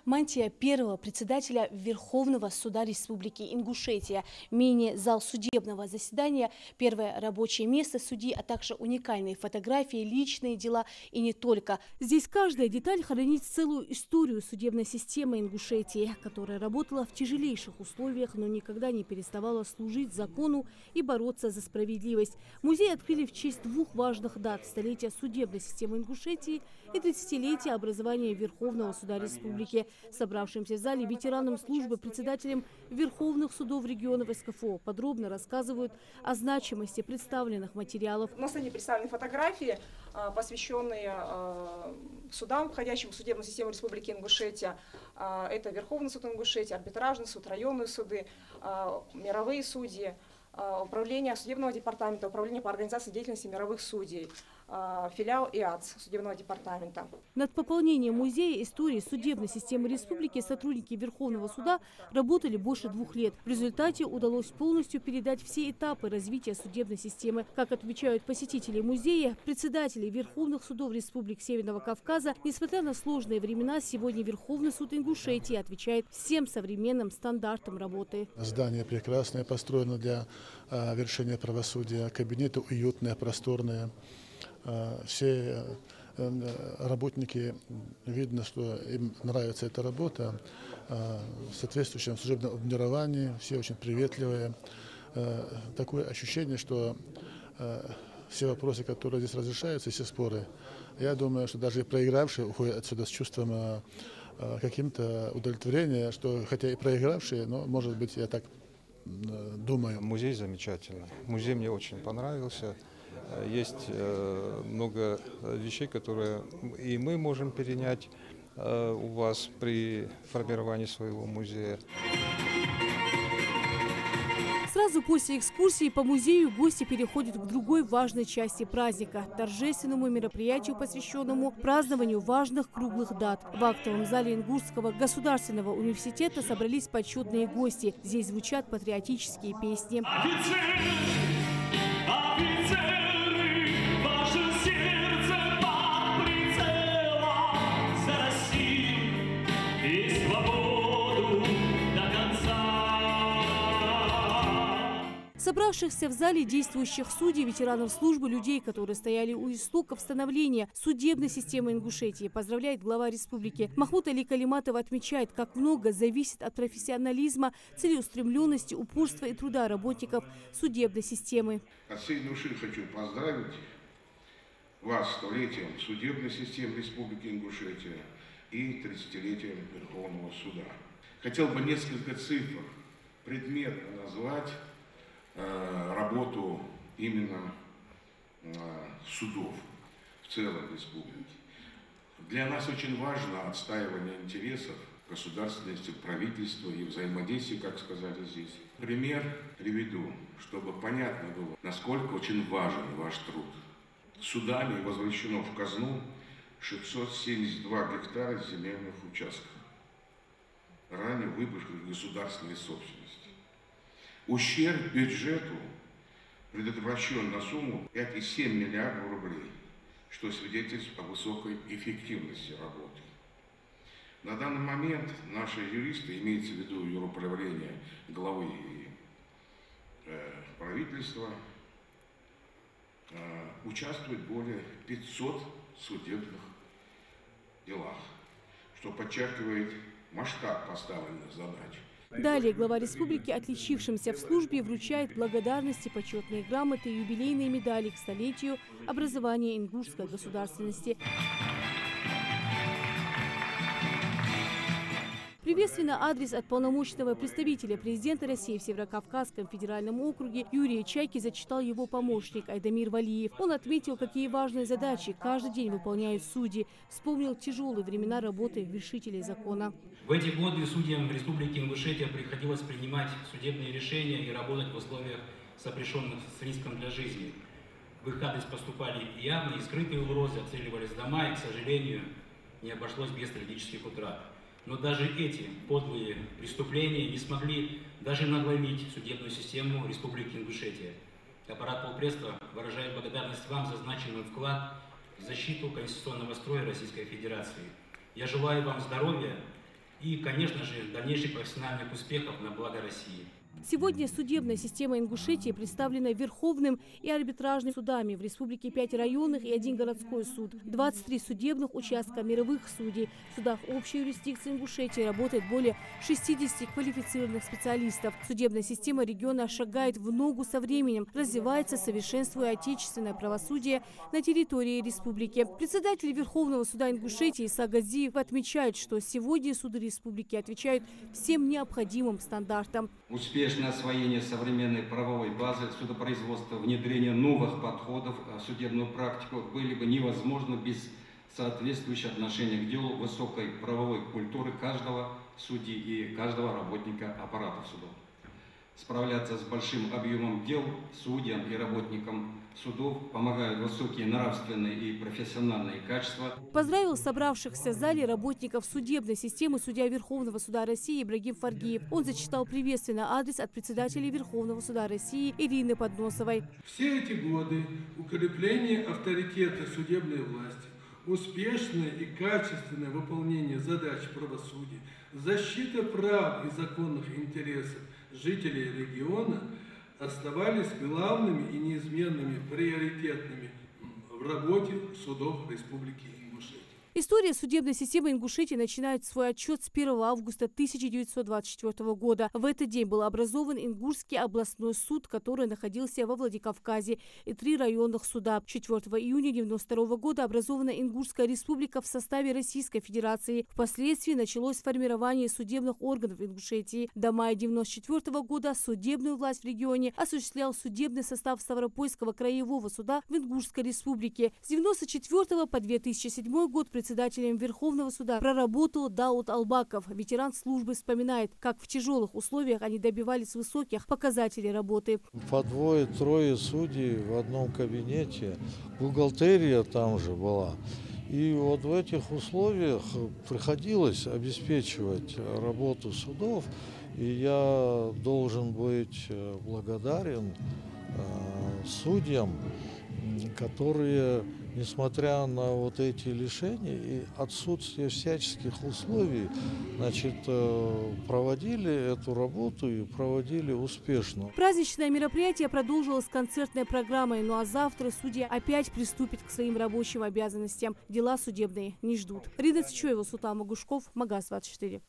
Мантия первого председателя Верховного суда Республики Ингушетия, мини-зал судебного заседания, первое рабочее место судьи, а также уникальные фотографии, личные дела и не только. Здесь каждая деталь хранит целую историю судебной системы Ингушетии, которая работала в тяжелейших условиях, но никогда не переставала служить закону и бороться за справедливость. Музей открыли в честь двух важных дат – столетия судебной системы Ингушетии и 30-летия образования Верховного суда Республики. Собравшимся в зале ветеранам службы, председателям Верховных судов регионов СКФО подробно рассказывают о значимости представленных материалов. На сцене представлены фотографии, посвященные судам, входящим в судебную систему Республики Ингушетия. Это Верховный суд Ингушетии, арбитражный суд, районные суды, мировые судьи, управление судебного департамента, управление по организации деятельности мировых судей, филиал ИАЦ судебного департамента. Над пополнением музея истории судебной системы республики сотрудники Верховного суда работали больше 2 лет. В результате удалось полностью передать все этапы развития судебной системы. Как отмечают посетители музея, председатели Верховных судов Республик Северного Кавказа, несмотря на сложные времена, сегодня Верховный суд Ингушетии отвечает всем современным стандартам работы. Здание прекрасное, построено для вершения правосудия, кабинеты уютные, просторные. Все работники, видно, что им нравится эта работа, в соответствующем служебном обмунировании, все очень приветливые. Такое ощущение, что все вопросы, которые здесь разрешаются, все споры, я думаю, что даже и проигравшие уходят отсюда с чувством каким-то удовлетворения, что хотя и проигравшие, но, может быть, я так думаю. Музей замечательный. Музей мне очень понравился. Есть много вещей, которые и мы можем перенять у вас при формировании своего музея. Сразу после экскурсии по музею гости переходят к другой важной части праздника – торжественному мероприятию, посвященному празднованию важных круглых дат. В актовом зале Ингушского государственного университета собрались почетные гости. Здесь звучат патриотические песни. Собравшихся в зале действующих судей, ветеранов службы, людей, которые стояли у истоков становления судебной системы Ингушетии, поздравляет глава республики. Махмуд Али Калиматов отмечает, как много зависит от профессионализма, целеустремленности, упорства и труда работников судебной системы. От всей души хочу поздравить вас с столетием судебной системы Республики Ингушетия и 30-летием Верховного суда. Хотел бы несколько цифр, предметно назвать работу именно судов в целом республики. Для нас очень важно отстаивание интересов государственности, правительства и взаимодействия, как сказали здесь. Пример приведу, чтобы понятно было, насколько очень важен ваш труд. Судами возвращено в казну 672 гектара земельных участков, ранее выбывших государственной собственности. Ущерб бюджету предотвращен на сумму 5,7 миллиардов рублей, что свидетельствует о высокой эффективности работы. На данный момент наши юристы, имеется в виду юроправление главы и правительства, участвуют более 500 судебных делах, что подчеркивает масштаб поставленных задач. Далее глава республики, отличившимся в службе, вручает благодарности, почетные грамоты и юбилейные медали к столетию образования ингушской государственности. Приветственный адрес от полномочного представителя президента России в Северокавказском федеральном округе Юрия Чайки зачитал его помощник Айдамир Валиев. Он отметил, какие важные задачи каждый день выполняют судьи. Вспомнил тяжелые времена работы вершителей закона. В эти годы судьям Республики Ингушетия приходилось принимать судебные решения и работать в условиях, сопряженных с риском для жизни. В их адрес поступали явные и скрытые угрозы, обстреливались дома и, к сожалению, не обошлось без трагических утрат. Но даже эти подлые преступления не смогли даже надломить судебную систему Республики Ингушетия. Аппарат полпредства выражает благодарность вам за значимый вклад в защиту конституционного строя Российской Федерации. Я желаю вам здоровья, и, конечно же, дальнейших профессиональных успехов на благо России. Сегодня судебная система Ингушетии представлена Верховным и арбитражными судами. В республике 5 районных и 1 городской суд. 23 судебных участка мировых судей. В судах общей юрисдикции Ингушетии работает более 60 квалифицированных специалистов. Судебная система региона шагает в ногу со временем, развивается, совершенствуя отечественное правосудие на территории республики. Председатель Верховного суда Ингушетии Иса Газиев отмечает, что сегодня суды республики отвечают всем необходимым стандартам. Успешное освоение современной правовой базы судопроизводства, внедрение новых подходов в судебную практику были бы невозможны без соответствующего отношения к делу, высокой правовой культуры каждого судьи и каждого работника аппаратов судов. Справляться с большим объемом дел судьям и работникам судов помогают высокие нравственные и профессиональные качества. Поздравил собравшихся в зале работников судебной системы судья Верховного суда России Ибрагим Фаргиев. Он зачитал приветственный адрес от председателя Верховного суда России Ирины Подносовой. Все эти годы укрепление авторитета судебной власти, успешное и качественное выполнение задач правосудия, защита прав и законных интересов жителей региона оставались главными и неизменными приоритетными в работе судов Республики Ингушетия. История судебной системы Ингушетии начинает свой отчет с 1 августа 1924 года. В этот день был образован Ингушский областной суд, который находился во Владикавказе, и 3 районных суда. 4 июня 1992 года образована Ингушская республика в составе Российской Федерации. Впоследствии началось формирование судебных органов Ингушетии. До мая 1994 года судебную власть в регионе осуществлял судебный состав Ставропольского краевого суда в Ингушской республике. С 1994 по 2007 год председателем Верховного суда проработал Дауд Албаков. Ветеран службы вспоминает, как в тяжелых условиях они добивались высоких показателей работы. По 2-3 судей в одном кабинете, бухгалтерия там же была. И вот в этих условиях приходилось обеспечивать работу судов. И я должен быть благодарен судьям, которые, несмотря на вот эти лишения и отсутствие всяческих условий, значит, проводили эту работу и проводили успешно. Праздничное мероприятие продолжилось концертной программой, ну а завтра судья опять приступит к своим рабочим обязанностям. Дела судебные не ждут. Рина Цичуева, Султан Магушков, Магаз 24.